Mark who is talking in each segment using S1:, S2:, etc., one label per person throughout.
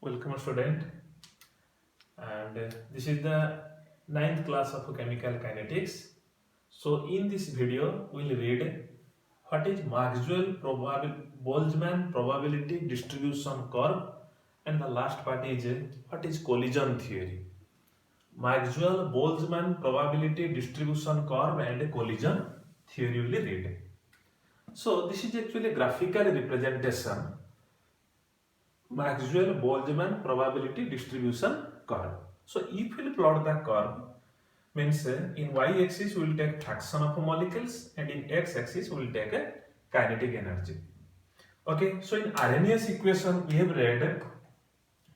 S1: Welcome student, and this is the ninth class of chemical kinetics. So in this video we'll read what is Maxwell-Boltzmann probability distribution curve, and the last part is what is collision theory. Maxwell-Boltzmann probability distribution curve and collision theory will read. So this is actually a graphical representation Maxwell-Boltzmann probability distribution curve. So if we plot the curve, means in y-axis we will take fraction of molecules and in x-axis we will take a kinetic energy. Okay, so in Arrhenius equation we have read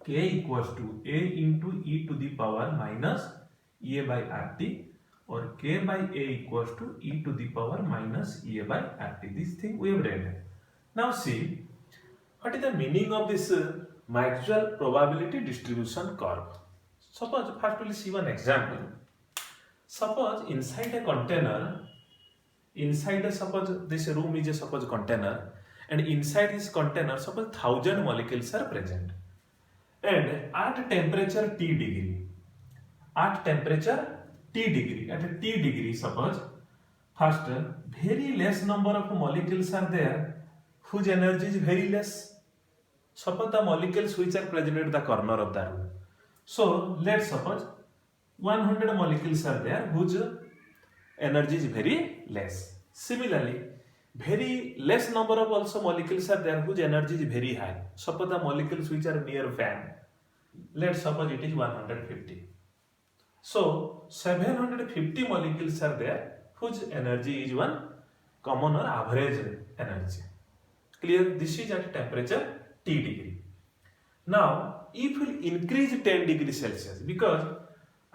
S1: k equals to a into e to the power minus a by rt, or k by a equals to e to the power minus a by rt. This thing we have read. Now see, what is the meaning of this Maxwell probability distribution curve? Suppose first we'll see one example. Suppose inside a container, suppose this room is a suppose container, and inside this container suppose 1000 molecules are present, and at temperature T degree, at T degree suppose first very less number of molecules are there whose energy is very less. Suppose the molecules which are present at the corner of the room. So let's suppose 100 molecules are there whose energy is very less. Similarly, very less number of also molecules are there whose energy is very high. Suppose the molecules which are near fan, let's suppose it is 150. So 750 molecules are there whose energy is one common or average energy. Clear? This is at temperature T degree. Now, if we increase 10 degrees Celsius, because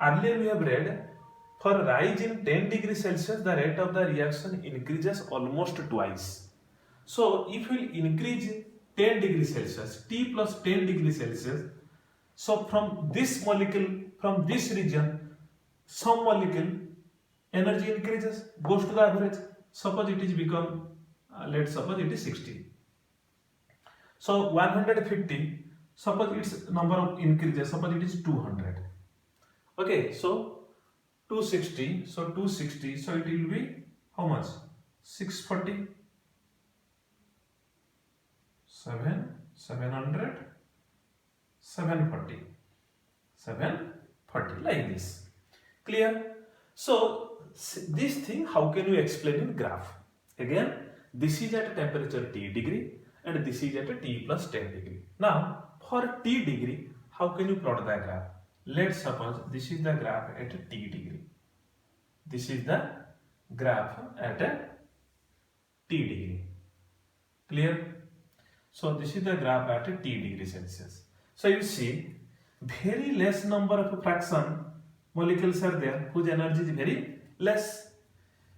S1: earlier we have read for rise in 10 degrees Celsius, the rate of the reaction increases almost twice. So, if we increase 10 degrees Celsius, T plus 10 degrees Celsius, so from this molecule, from this region, some molecule energy increases, goes to the average. Suppose it is become, let's suppose it is 60. So 150, suppose its number of increases, suppose it is 200. Okay, so 260, so 260, so it will be how much? 640, 700, 740, 740, like this. Clear? So this thing, how can you explain in graph? Again, this is at temperature T degree, and this is at a T plus 10 degree. Now, for T degree, how can you plot the graph? Let's suppose this is the graph at a T degree. This is the graph at a T degree. Clear? So, this is the graph at a T degree Celsius. So, you see, very less number of fraction molecules are there whose energy is very less.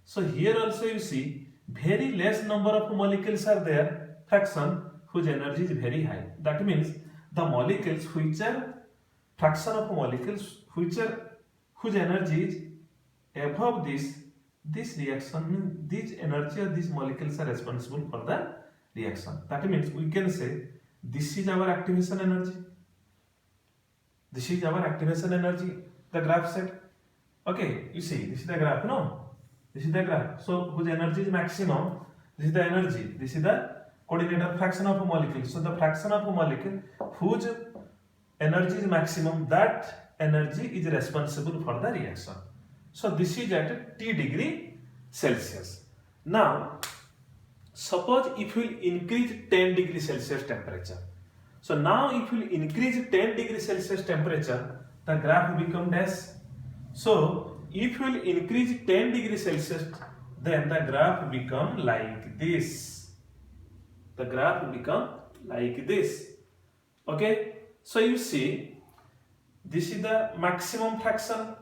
S1: So, here also you see, very less number of molecules are there fraction whose energy is very high. That means the molecules which are fraction of molecules whose energy is above this reaction, this energy or these molecules are responsible for the reaction. That means we can say this is our activation energy. This is our activation energy, the graph set. Okay, you see, this is the graph, no? This is the graph. So whose energy is maximum, this is the energy, this is the coordinator fraction of a molecule. So the fraction of a molecule whose energy is maximum, that energy is responsible for the reaction. So this is at T degree Celsius. Now, suppose if we increase 10 degrees Celsius temperature. So now if we increase 10 degrees Celsius temperature, the graph becomes dash. So if we increase 10 degrees Celsius, then the graph become like this. The graph become like this. Okay, so you see, this is the maximum fraction.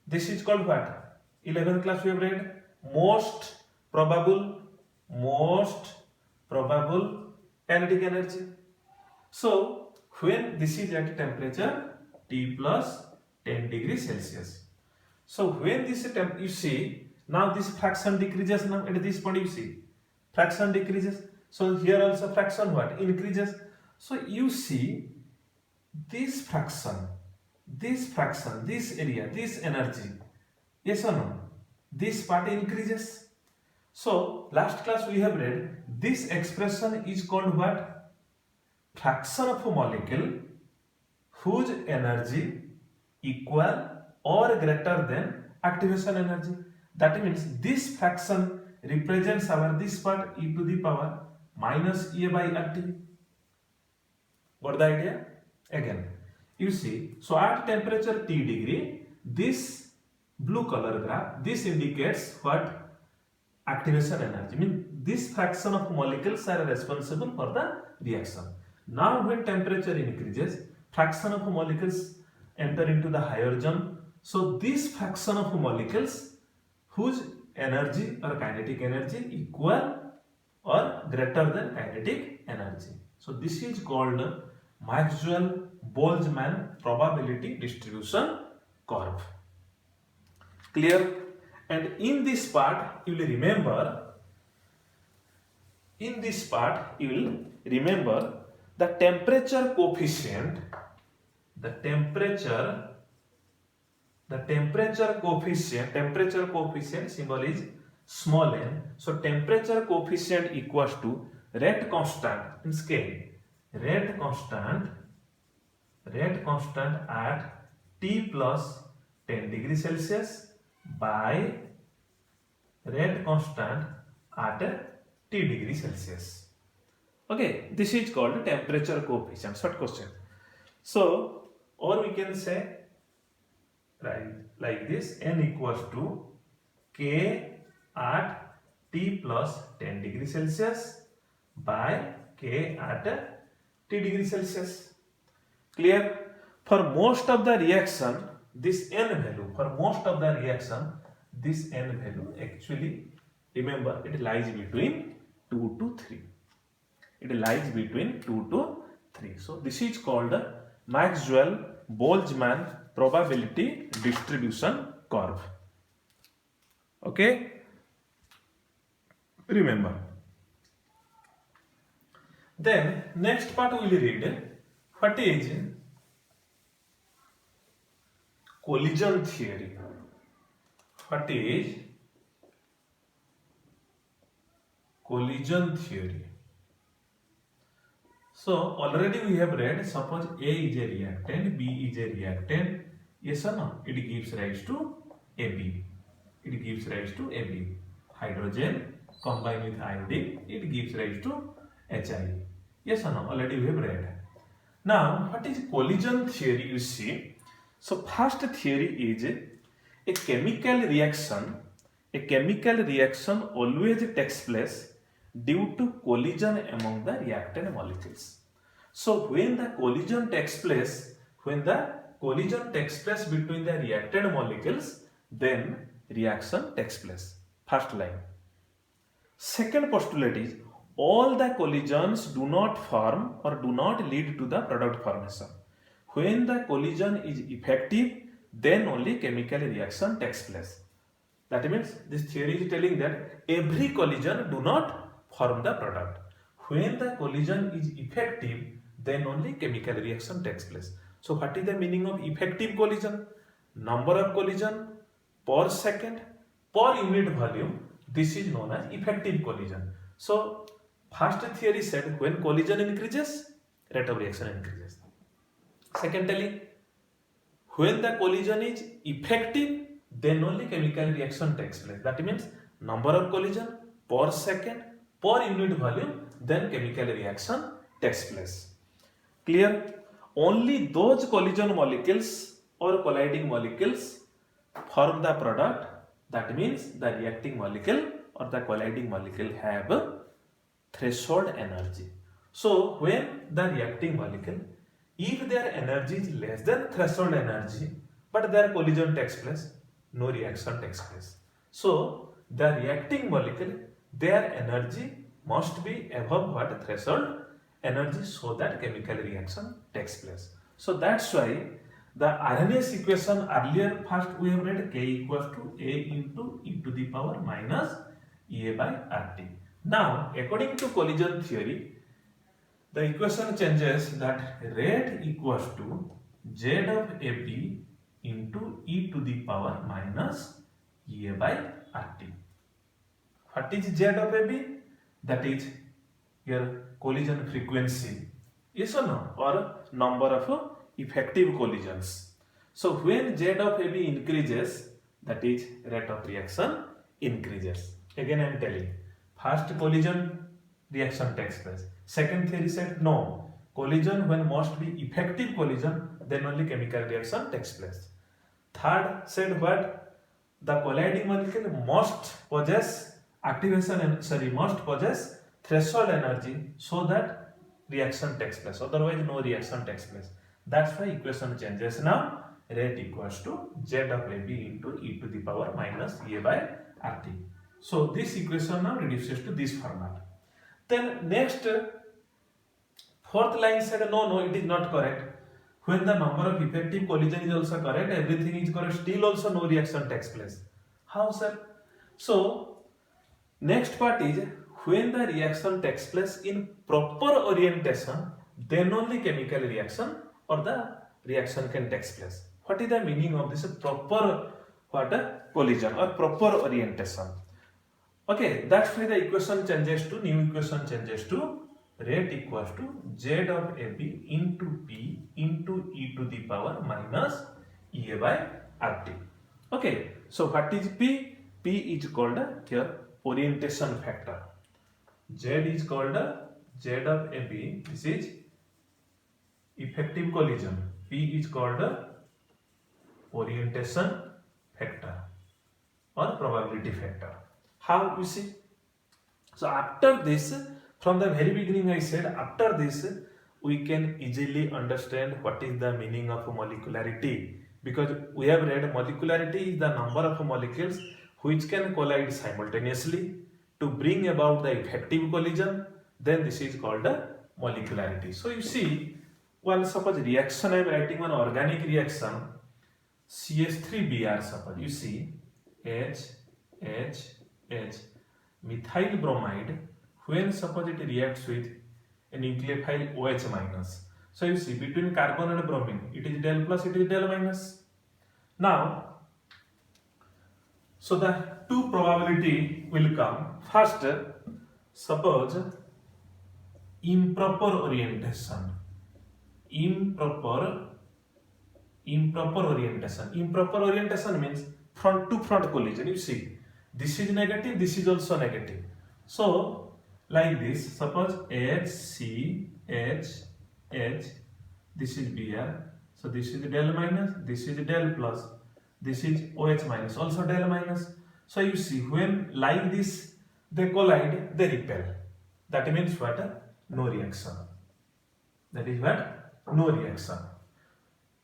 S1: This is called what? 11th class we have read most probable kinetic energy. So when this is at temperature T plus 10 degrees Celsius. So when this you see, now this fraction decreases. Now at this point you see fraction decreases. So here also fraction what? Increases. So you see this fraction, this area, this energy, yes or no? This part increases. So last class we have read this expression is called what? Fraction of a molecule whose energy equal or greater than activation energy. That means this fraction represents our this part e to the power minus a by RT. Got the idea? Again, you see, so at temperature T degree, this blue color graph, this indicates what? Activation energy. Means this fraction of molecules are responsible for the reaction. Now when temperature increases, fraction of molecules enter into the higher zone. So this fraction of molecules whose energy or kinetic energy equal or greater than kinetic energy. So this is called Maxwell-Boltzmann probability distribution curve. Clear? And in this part you will remember, the temperature coefficient, temperature coefficient symbol is small n. So temperature coefficient equals to rate constant in scale, rate constant at T plus 10 degrees Celsius by rate constant at T degrees Celsius. Okay, this is called temperature coefficient. Short question. So, or we can say like this, n equals to K at T plus 10 degrees Celsius by K at T degrees Celsius. Clear? For most of the reaction, this n value, this n value actually, remember, it lies between 2 to 3. It lies between 2 to 3. So this is called Maxwell-Boltzmann probability distribution curve. Okay? Remember. Then next part we will read what is collision theory. What is collision theory? So already we have read, suppose A is a reactant, B is a reactant, yes or no? It gives rise to AB. Hydrogen combined with iodine, it gives rise to HI. Yes or no? Already we have read. Now, what is collision theory? You see, so first theory is a chemical reaction. A chemical reaction always takes place due to collision among the reactant molecules. So when the collision takes place between the reactant molecules, then reaction takes place. First line. Second postulate is all the collisions do not form or do not lead to the product formation. When the collision is effective, then only chemical reaction takes place. That means this theory is telling that every collision do not form the product. When the collision is effective, then only chemical reaction takes place. So what is the meaning of effective collision? Number of collision per second per unit volume. This is known as effective collision. So first theory said when collision increases, rate of reaction increases. Second telling, when the collision is effective, then only chemical reaction takes place. That means number of collision per second per unit volume, then chemical reaction takes place. Clear? Only those collision molecules or colliding molecules form the product. That means the reacting molecule or the colliding molecule have threshold energy. So when the reacting molecule, if their energy is less than threshold energy, but their collision takes place, no reaction takes place. So the reacting molecule, their energy must be above what threshold energy, so that chemical reaction takes place. So that's why the Arrhenius equation earlier first we have read K equals to A into e to the power minus EA by RT. Now according to collision theory, the equation changes that rate equals to z of AB into e to the power minus EA by RT. What is z of AB? That is your collision frequency, yes or no, or number of effective collisions. So when z of AB increases, that is rate of reaction increases. Again I am telling, first collision reaction takes place. Second theory said no, collision when must be effective collision, then only chemical reaction takes place. Third said what, the colliding molecule must possess must possess threshold energy so that reaction takes place, otherwise no reaction takes place. That's why equation changes now. Rate equals to z of AB into e to the power minus A by RT. So this equation now reduces to this format. Then next, fourth line said no, it is not correct. When the number of effective collision is also correct, everything is correct, still also no reaction takes place. How, sir? So next part is, when the reaction takes place in proper orientation, then only chemical reaction or the reaction can take place. What is the meaning of this proper collision or proper orientation? Okay, that's why the equation changes to, new equation changes to rate equals to z of AB into P into e to the power minus EA by RT. Okay, so what is P? P is called here orientation factor. Z is called Z of AB. This is effective collision. P is called orientation factor or probability factor. How you see? So after this, from the very beginning I said, after this we can easily understand what is the meaning of molecularity, because we have read molecularity is the number of molecules which can collide simultaneously to bring about the effective collision. Then this is called the molecularity. So you see, one suppose reaction I am writing, one organic reaction CH3Br, suppose you see H methyl bromide, when suppose it reacts with a nucleophile OH minus. So you see between carbon and bromine it is del plus, it is del minus. Now so the two probability will come. First, suppose improper orientation. Improper orientation. Improper orientation means front to front collision. You see, this is negative, this is also negative. So like this, suppose H, C, H, this is Br. So this is del minus, this is del plus, this is OH minus, also del minus. So you see, when like this they collide, they repel. That means what? No reaction. That is what? No reaction.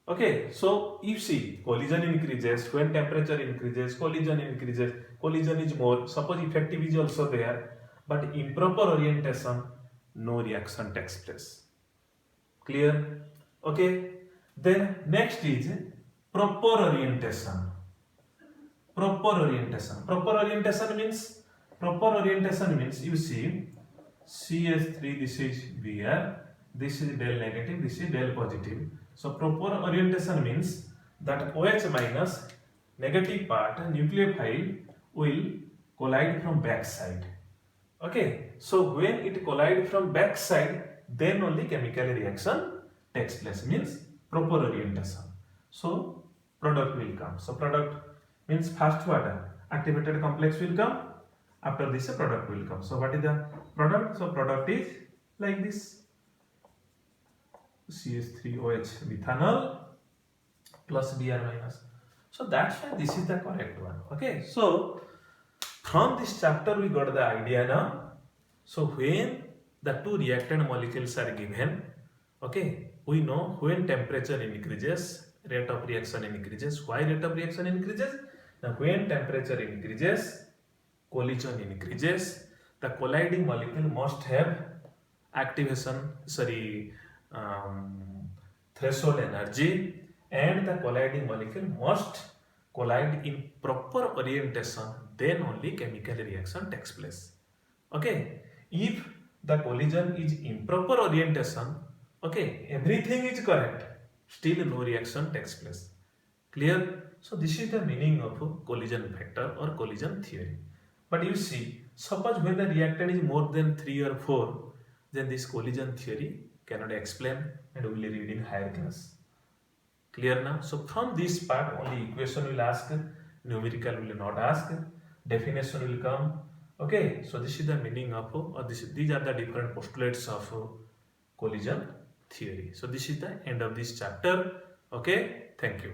S1: Okay, so you see, collision increases, when temperature increases, collision increases, collision is more, suppose effective is also there, but improper orientation, no reaction takes place. Clear? Okay, then next is proper orientation. Proper orientation means you see CH3, this is Br, this is del negative, this is del positive. So proper orientation means that OH minus negative part nucleophile will collide from back side. Okay, so when it collide from back side, then only chemical reaction takes place, means proper orientation. So product will come. So product means first what? Activated complex will come. After this a product will come. So what is the product? So product is like this. CH3OH methanol plus Br minus. So that's why this is the correct one. Okay, so from this chapter we got the idea now. So when the two reactant molecules are given, okay, we know when temperature increases, rate of reaction increases. Why rate of reaction increases? Now when temperature increases, collision increases. The colliding molecule must have threshold energy, and the colliding molecule must collide in proper orientation, then only chemical reaction takes place. Okay, if the collision is improper orientation, okay, everything is correct, still no reaction takes place. Clear? So this is the meaning of collision factor or collision theory. But you see, suppose when the reactant is more than 3 or 4, then this collision theory cannot explain and we will read in higher class. Clear now? So from this part only equation will ask, numerical will not ask, definition will come. Okay, so this is the meaning of, or these are the different postulates of collision theory. So this is the end of this chapter. Okay, thank you.